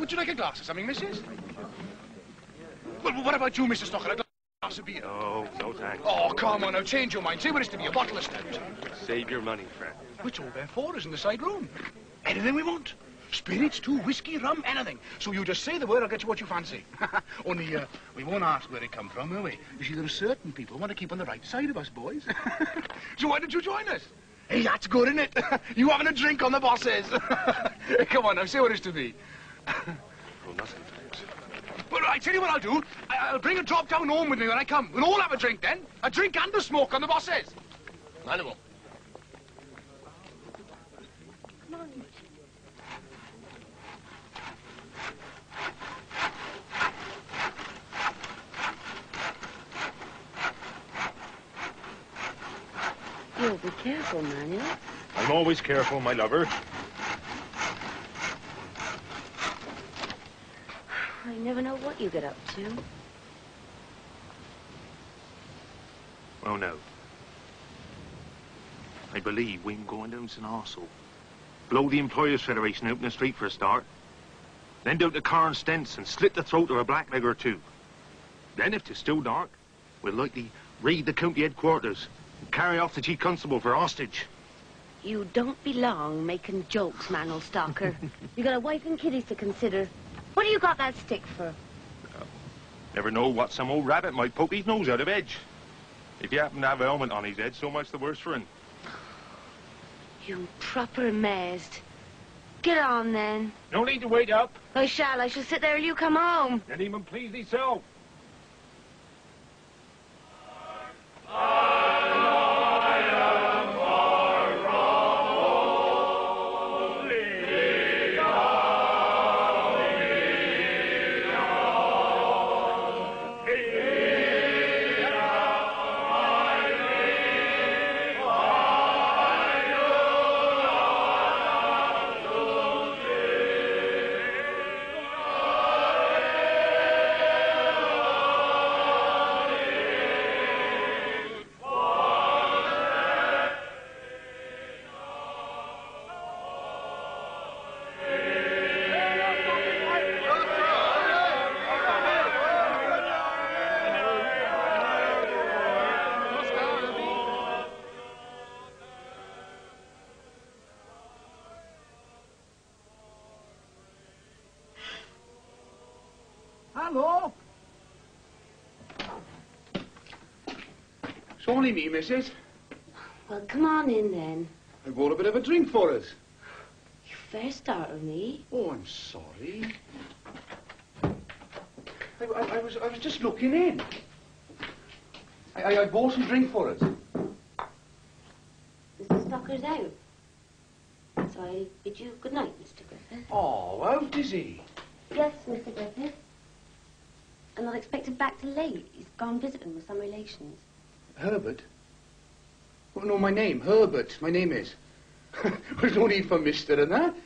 Would you like a glass of something, missus? Well, what about you, Mr. Stocker? A glass of beer? No, no thanks. Oh, come on now, change your mind. Say what it's to be, a bottle of stout. Save your money, friend. It's all there for us in the side room. Anything we want. Spirits, too, whiskey, rum, anything. So you just say the word, I'll get you what you fancy. Only, we won't ask where it come from, will we? You see, there are certain people who want to keep on the right side of us, boys. So why don't you join us? Hey, that's good, isn't it? You having a drink on the bosses. Come on now, say what it's to be. Oh, nothing, thanks. Well, I tell you what I'll do. I'll bring a drop down home with me when I come. We'll all have a drink then. A drink and a smoke on the bosses. Animal. Come on. You'll be careful, Manuel. I'm always careful, my lover. I never know what you get up to. Oh, no. I believe we're going down St. Arsel. Blow the Employers' Federation out in the street for a start. Then down to Carn Stents and slit the throat of a blackleg or two. Then, if 'tis still dark, we'll likely raid the county headquarters and carry off the chief constable for hostage. You don't belong making jokes, Manuel Stalker. You got a wife and kiddies to consider. What do you got that stick for? Never know what some old rabbit might poke his nose out of edge. If you happen to have a helmet on his head, so much the worse for him. You proper mazed. Get on, then. No need to wait up. I shall. I shall sit there till you come home. And even please thyself. Hello? It's only me, missus. Well, come on in, then. I brought a bit of a drink for us. You fair startled me. Oh, I'm sorry. I was just looking in. I bought some drink for us. Mr. Stocker's out. So I bid you good night, Mr. Griffith. Oh, out is he? Yes, Mr. Griffith. I'm not expected back till late. He's gone visiting with some relations. Herbert? Oh, no, my name, Herbert, my name is. There's no need for Mr. and that.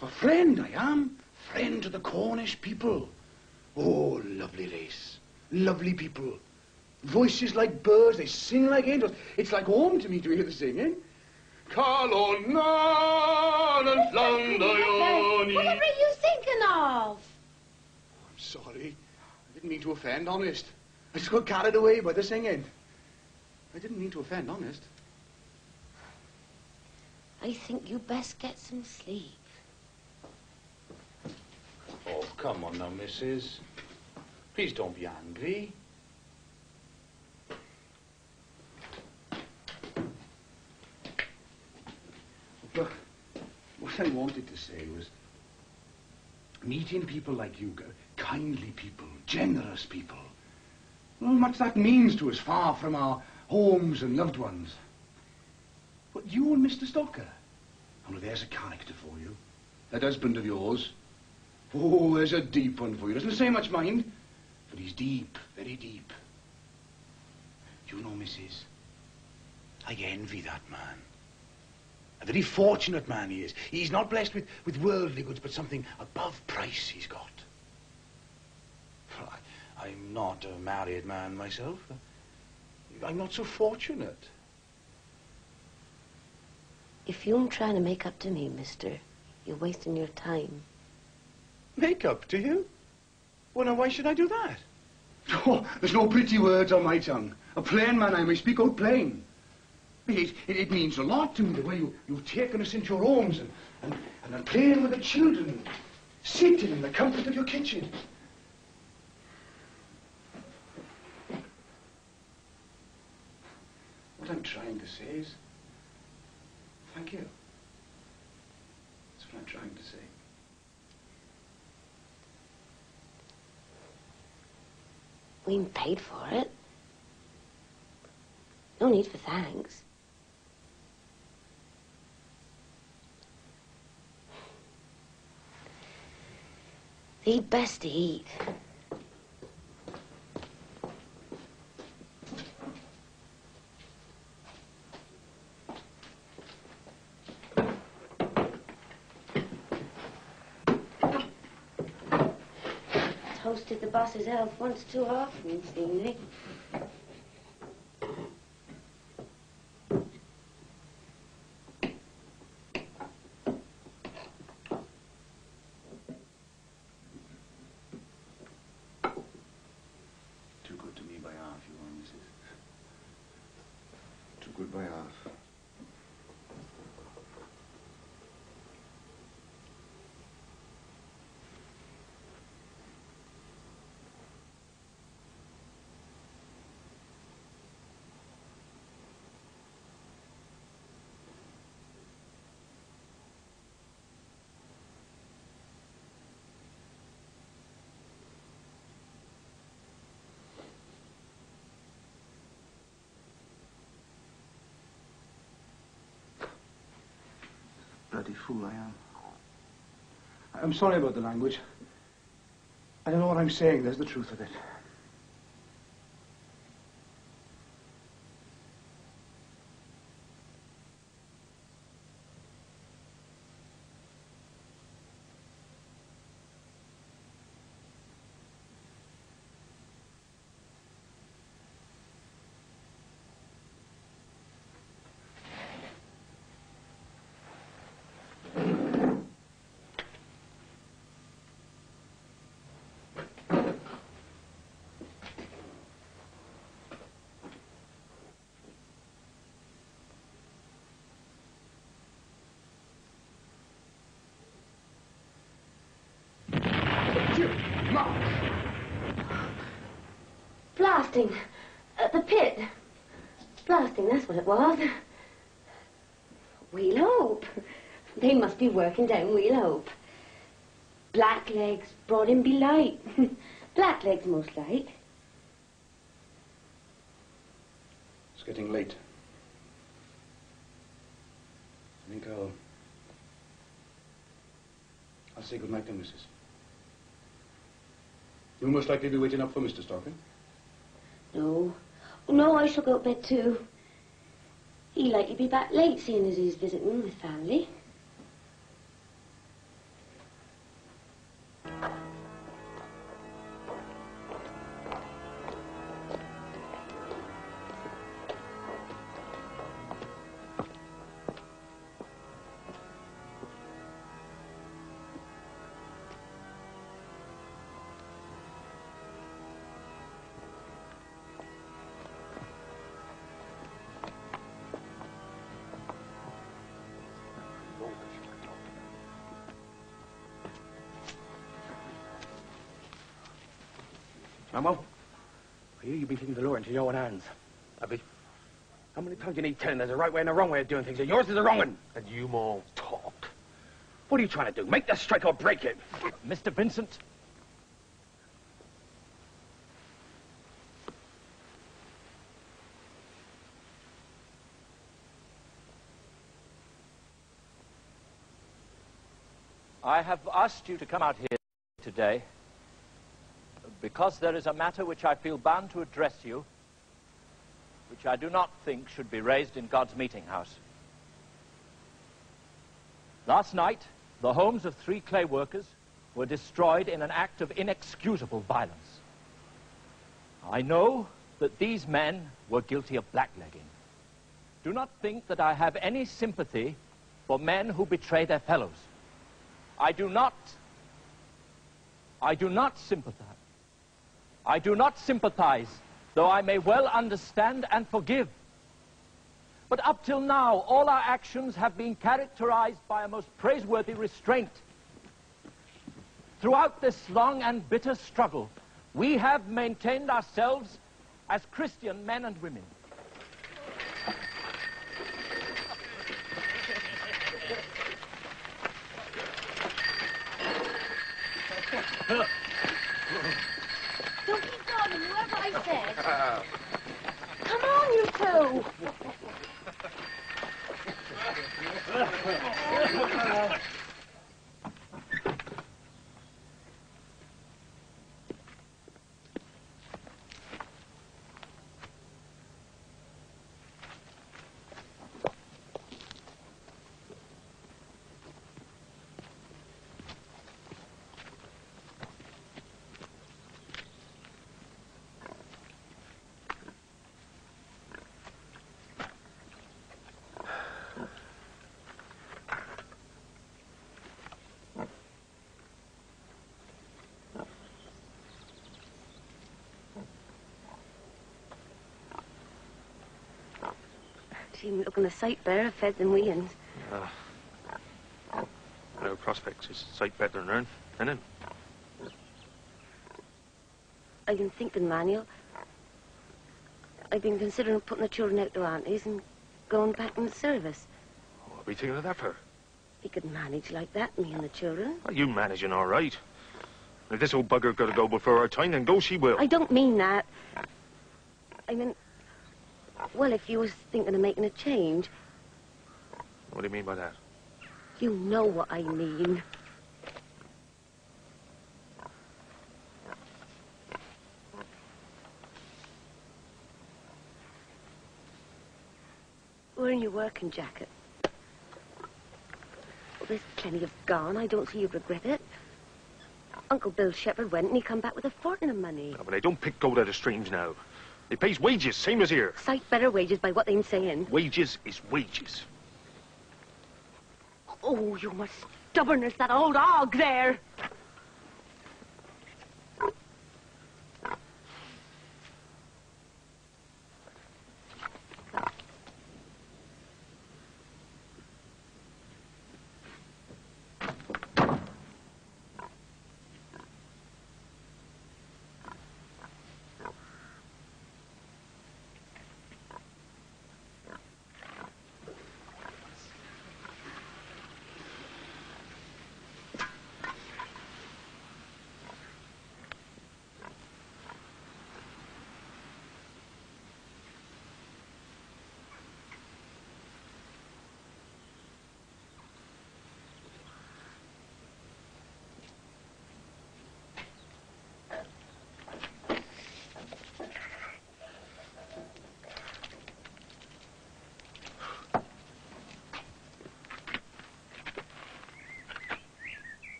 A friend, I am. Friend to the Cornish people. Oh, lovely race. Lovely people. Voices like birds, they sing like angels. It's like home to me to hear the singing. Calon and Flandaioni. Whatever are you thinking of? I'm sorry. I didn't mean to offend, honest. I just got carried away by the singing. I didn't mean to offend, honest. I think you best get some sleep. Oh, come on now, missus. Please don't be angry. Look, what I wanted to say was meeting people like you, kindly people, generous people. Well, much that means to us far from our homes and loved ones. But you and Mr. Stocker, oh, there's a character for you. That husband of yours. Oh, there's a deep one for you. Doesn't say much, mind, but he's deep, very deep. You know, missus, I envy that man. A very fortunate man he is. He's not blessed with worldly goods, but something above price he's got. Well, I'm not a married man myself. I'm not so fortunate. If you're trying to make up to me, mister, you're wasting your time. Makeup, do you? Well, now, why should I do that? Oh, there's no pretty words on my tongue. A plain man, I may speak out plain. It means a lot to me, the way you've taken us into your homes and are playing with the children, sitting in the comfort of your kitchen. What I'm trying to say is, thank you. That's what I'm trying to say. We ain't paid for it. No need for thanks. The best to eat. Toasted the boss's health once too often, seemingly. Too good to me by half, you are, Mrs. Too good by half. Bloody fool I am. I'm sorry about the language. I don't know what I'm saying. There's the truth of it. Blasting. At the pit. Blasting, that's what it was. We'll hope. They must be working down We'll Hope. Blacklegs brought him be light. Blacklegs most like. It's getting late. I think I'll say good night then, Mrs. You'll most likely be waiting up for Mr. Starkin. No. Oh, no, I shall go to bed too. He'll likely be back late, seeing as he's visiting with family. Mamo, I hear you've been taking the law into your own hands. Have you? How many times do you need telling there's a right way and a wrong way of doing things, and yours is the wrong one? And you, Mo. Talk. What are you trying to do? Make the strike or break it? Mr. Vincent? I have asked you to come out here today because there is a matter which I feel bound to address you, which I do not think should be raised in God's meeting house. Last night, the homes of 3 clay workers were destroyed in an act of inexcusable violence. I know that these men were guilty of blacklegging. Do not think that I have any sympathy for men who betray their fellows. I do not I do not sympathize. I do not sympathize, though I may well understand and forgive. But up till now, all our actions have been characterized by a most praiseworthy restraint. Throughout this long and bitter struggle, we have maintained ourselves as Christian men and women. Don't keep going, whatever I said. Come on, you two. Seem looking a sight better fed than we and. No prospects is sight better than hern, isn't it? I've been thinking, Manuel. I've been considering putting the children out to aunties and going back in the service. What are we thinking of that for? We could manage like that, me and the children. Well, you managing all right. If this old bugger got to go before our time, then go she will. I don't mean that. I mean, well, if you was thinking of making a change. What do you mean by that? You know what I mean. Wearing your working jacket. Well, there's plenty of gone. I don't see you'd regret it. Uncle Bill Shepherd went and he come back with a fortune of money. No, but they don't pick gold out of streams now. They pays wages, same as here. Sight better wages by what they're saying. Wages is wages. Oh, you must stubborn as that old hog there.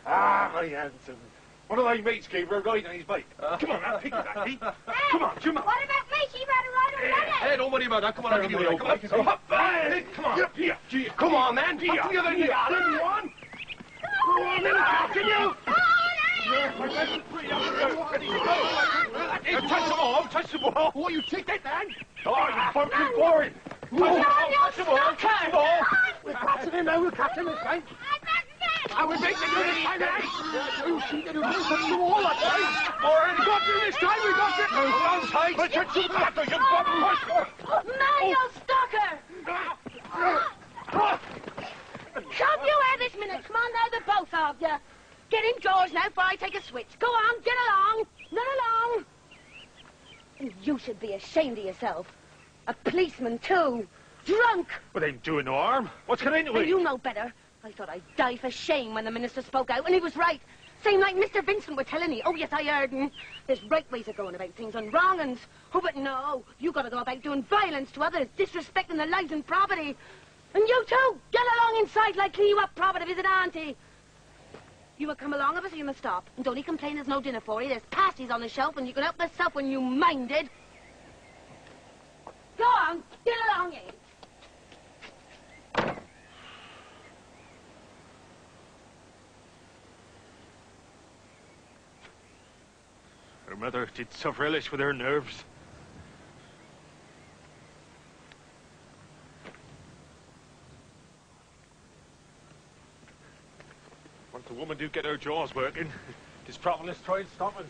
Ah, my handsome. One of thy mates gave her a ride on his bike. Come on, now, pick it up, eh? Come on, come on. What about me? She ran a ride on Monday. Hey, don't worry about that. Come on, I'll give you a ride. Come on. Hey, come on. Here. Come on, man. Here. Up together, you got it. Come on. Come on, then. Can you? Touch them all. Touch them all. Oh, you take that, man. Oh, you fucking boring. Touch them all. Touch them all. We're catching him now. We're catching him, right? I will make the do this time, eh? You see that you do something to all that time. All right, we got you this time. We got you. Hold on tight. But you're too back. You got Manuel Stalker! Come you here this minute. Come on now, the both of you. Get indoors now before I take a switch. Go on, get along. Run along. You should be ashamed of yourself. A policeman, too. Drunk! Well, they ain't doing no harm. What's got into And it? you know better. I thought I'd die for shame when the minister spoke out, and he was right. Same like Mr. Vincent were telling me. Oh, yes, I heard him. There's right ways of going about things and wrong uns. Oh, but no. You got to go about doing violence to others, disrespecting their lives and property. And you, too. Get along inside like clean you up proper to visit Auntie. You will come along of us or you must stop. And don't he complain there's no dinner for you. There's pasties on the shelf and you can help yourself when you minded. Go on. Get along, you. Her mother did suffer illish with her nerves. Once the woman do get her jaws working, this propolis tried stopping.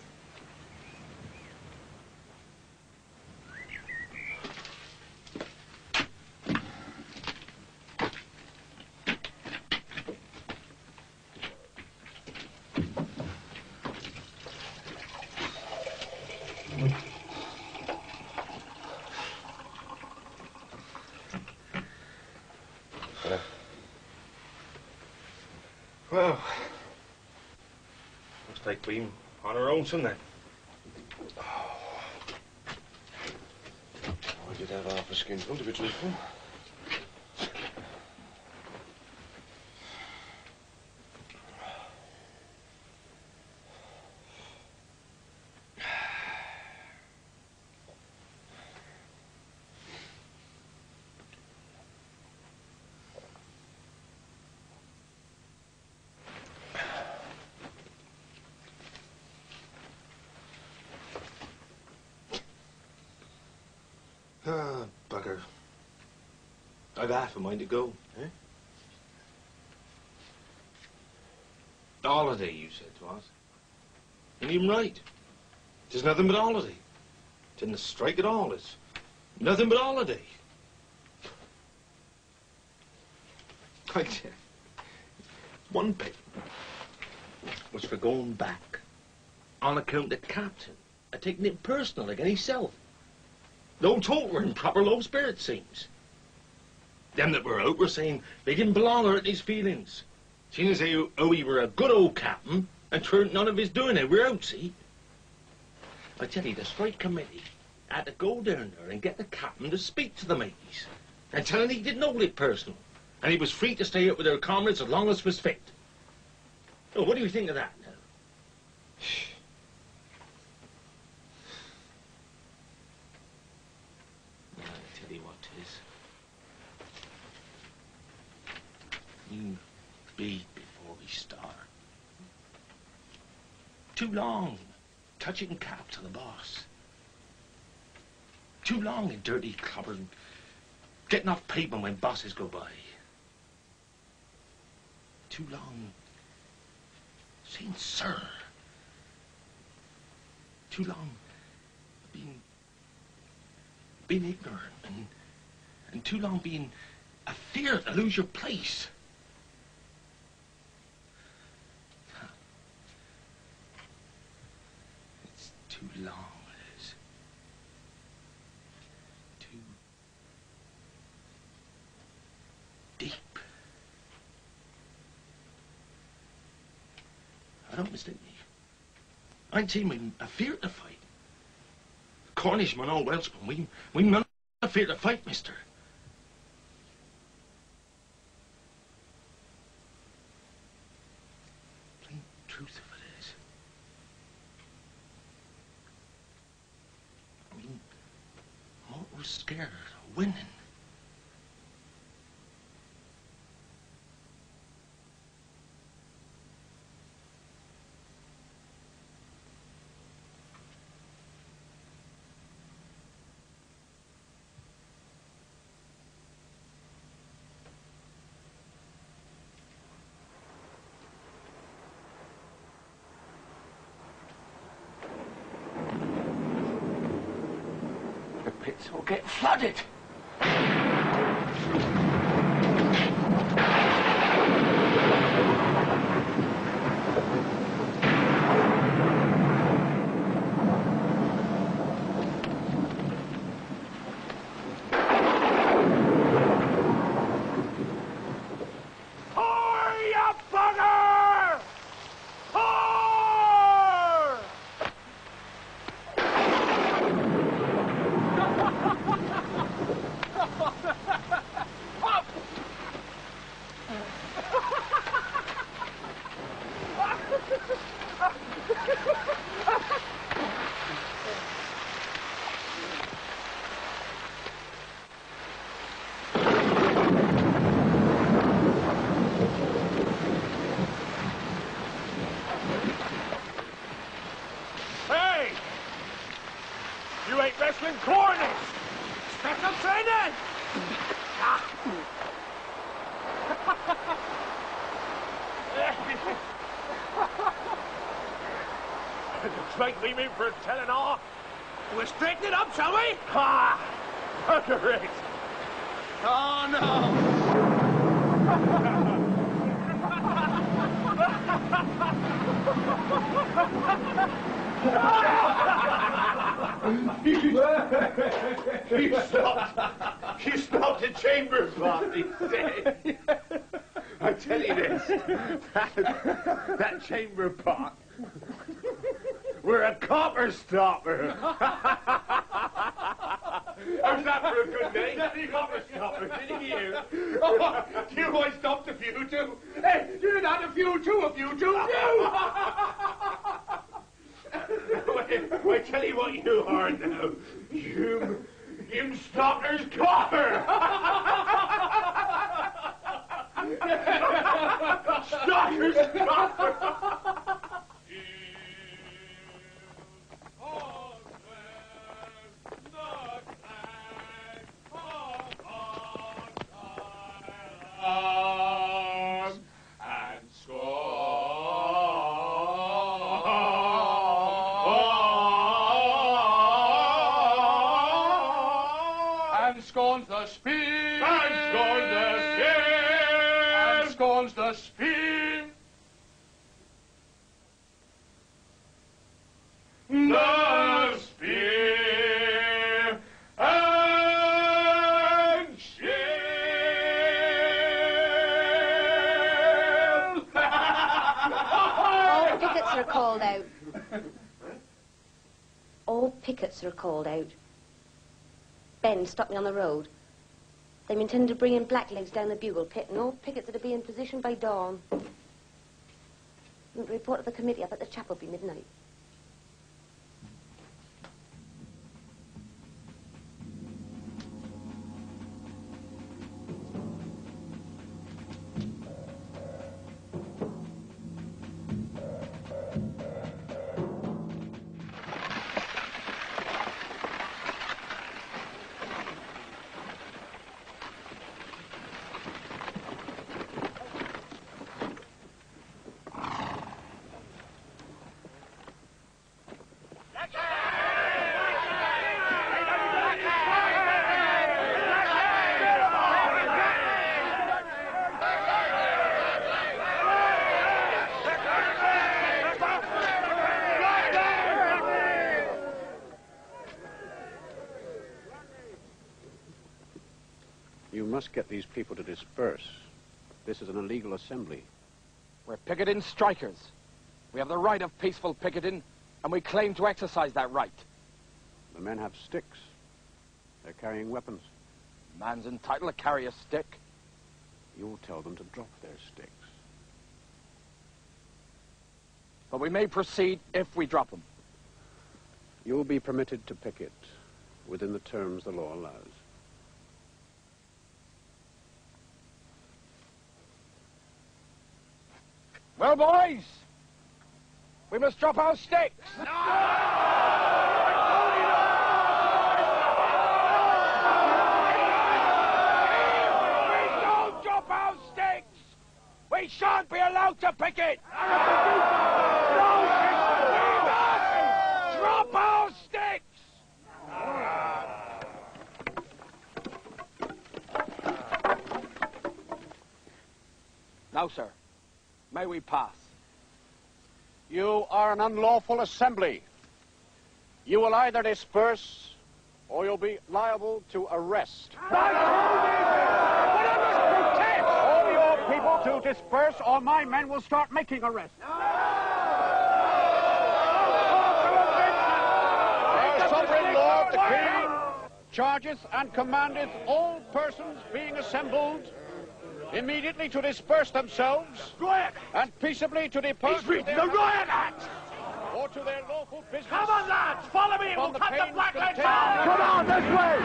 Well, looks like we're on our own, son, then. I did have half a skin full, to be truthful. Ah, bugger. I've half a mind to go, eh? Holiday, you said to us. Ain't even right. There's nothing but holiday. Didn't strike at all. It's nothing but holiday. Right. One bit was for going back on account of the captain. I taking it personal again himself. No talk were in proper low spirits, seems. Them that were out were saying they didn't belong hurting his feelings. Seeing as how he were a good old captain, and 'tweren't none of his doing it. We're out, see? I tell you, the strike committee had to go down there and get the captain to speak to the mateys. And tell him he didn't hold it personal. And he was free to stay out with their comrades as long as was fit. Oh, what do you think of that now? I tell you what 'tis. You beat before we start. Too long touching cap to the boss. Too long in dirty clobbering, getting off pavement when bosses go by. Too long saying sir. Too long being ignorant and too long being a fear to lose your place. It's too long, it is. Too deep. I don't mistake me. I ain't seen me a fear to fight. Cornishman or Welshman, we none a fear to fight, mister. Plain truth of it is. We're scared of winning. The pits will get flooded. Looks like we're in for a telling off. We'll straighten it up, shall we? Ha! Under it. Oh, no! You stopped the chamber pot, he said. I tell you this, that chamber pot, we're a copper stopper. How's that for a good day? Copper stopper, did you hear? Oh, you I stopped a few too. Hey, you're not a few too, I tell you what you are now. You Stocker's copper! Stocker's copper! Scorns the spear, And scorns the spear, and scorns the spear. The spear and shield. All pickets are called out. All pickets are called out. Ben stopped me on the road. They intended to bring in blacklegs down the bugle pit, and all pickets are to be in position by dawn. And report to the committee up at the chapel by midnight. You must get these people to disperse. This is an illegal assembly. We're picketing strikers. We have the right of peaceful picketing, and we claim to exercise that right. The men have sticks. They're carrying weapons. Man's entitled to carry a stick. You'll tell them to drop their sticks. But we may proceed if we drop them. You'll be permitted to picket within the terms the law allows. Well, boys, we must drop our sticks. We don't drop our sticks. We shan't be allowed to picket. We must drop our sticks. Now, sir, may we pass? You are an unlawful assembly. You will either disperse or you'll be liable to arrest. All your people to disperse or my men will start making arrests. Our sovereign lord, the king, charges and commandeth all persons being assembled immediately to disperse themselves and peaceably to depart He's reading the riot act. or to their lawful business. Come on, lads, follow me and we'll From the cut the pains blacklegs contained down. in- Come on, this way.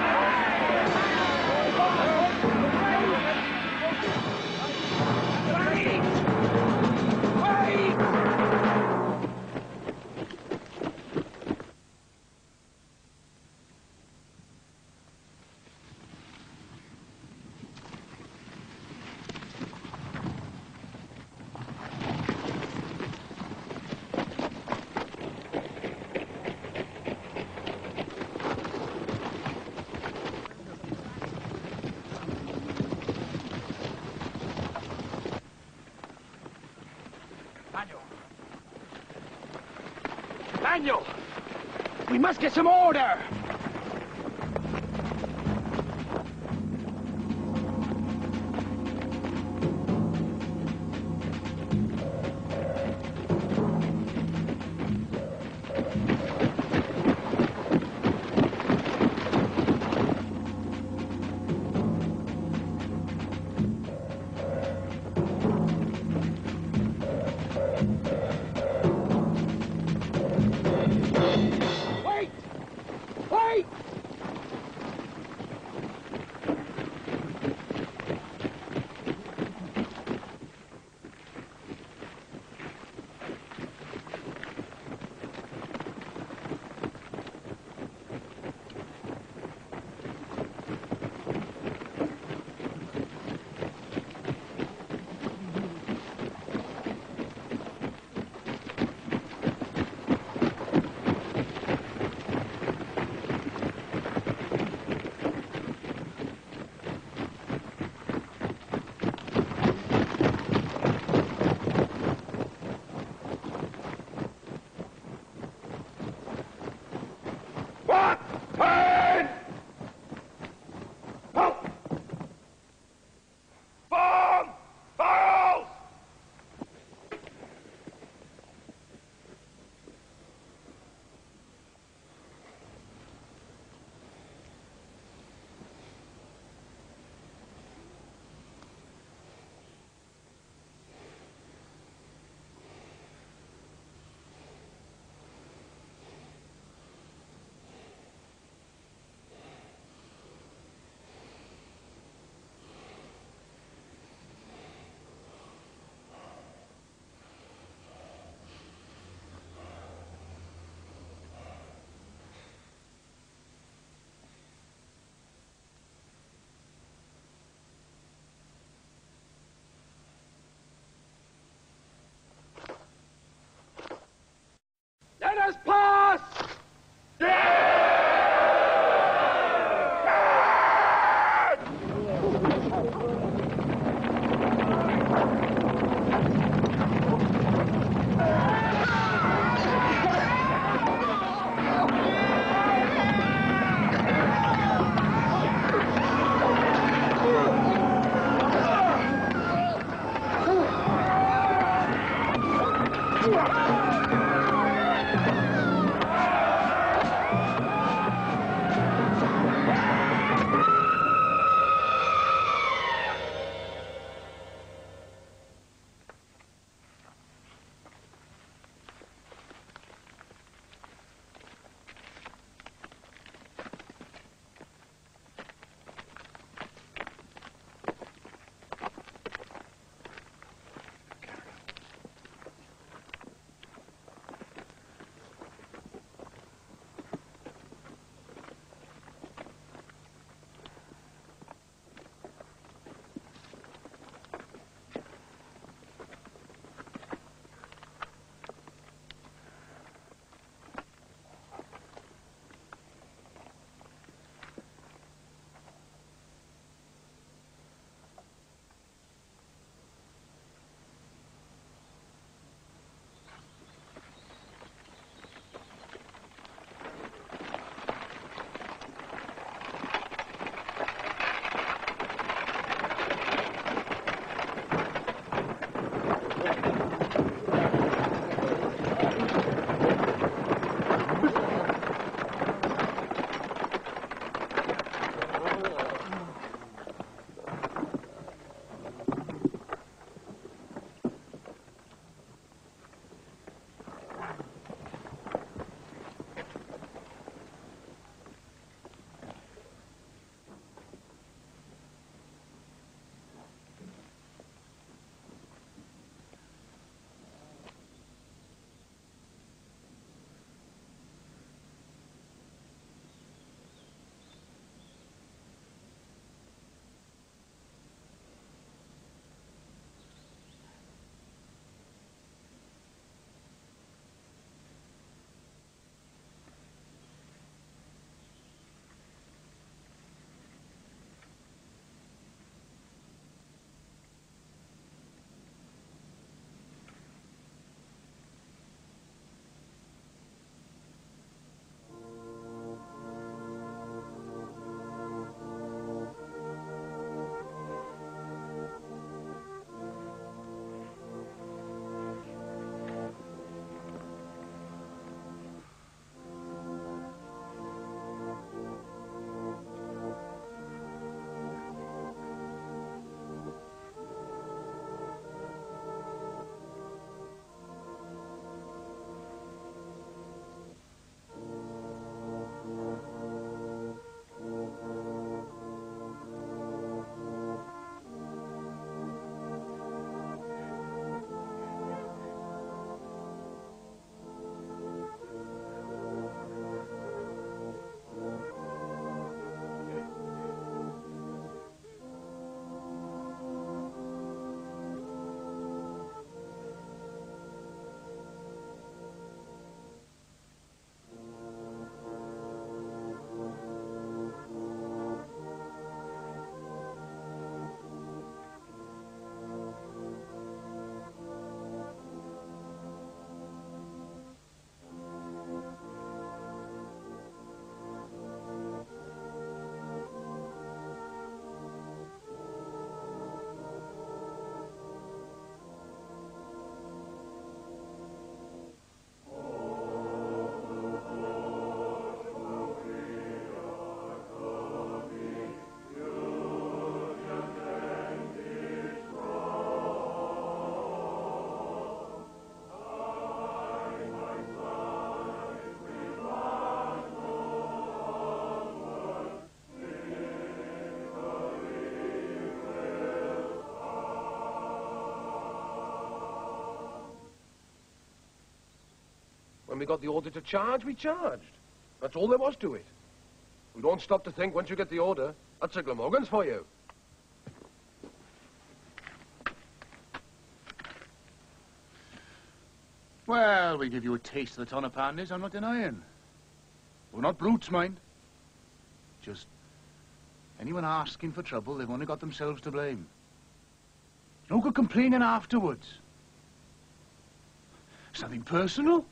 Daniel! We must get some order! When we got the order to charge, we charged. That's all there was to it. We don't stop to think once you get the order. That's a Glamorgan's for you. Well, we give you a taste of the ton of pandies, I'm not denying. We're not brutes, mind. Just anyone asking for trouble, they've only got themselves to blame. No good complaining afterwards. It's nothing personal.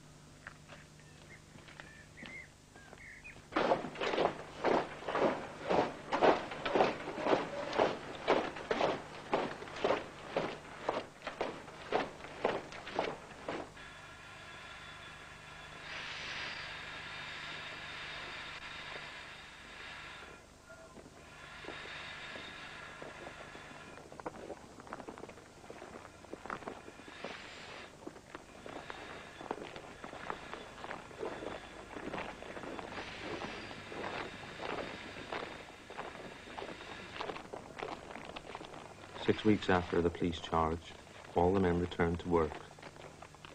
Six weeks after the police charge, all the men returned to work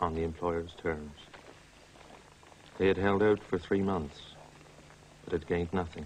on the employer's terms. They had held out for 3 months, but had gained nothing.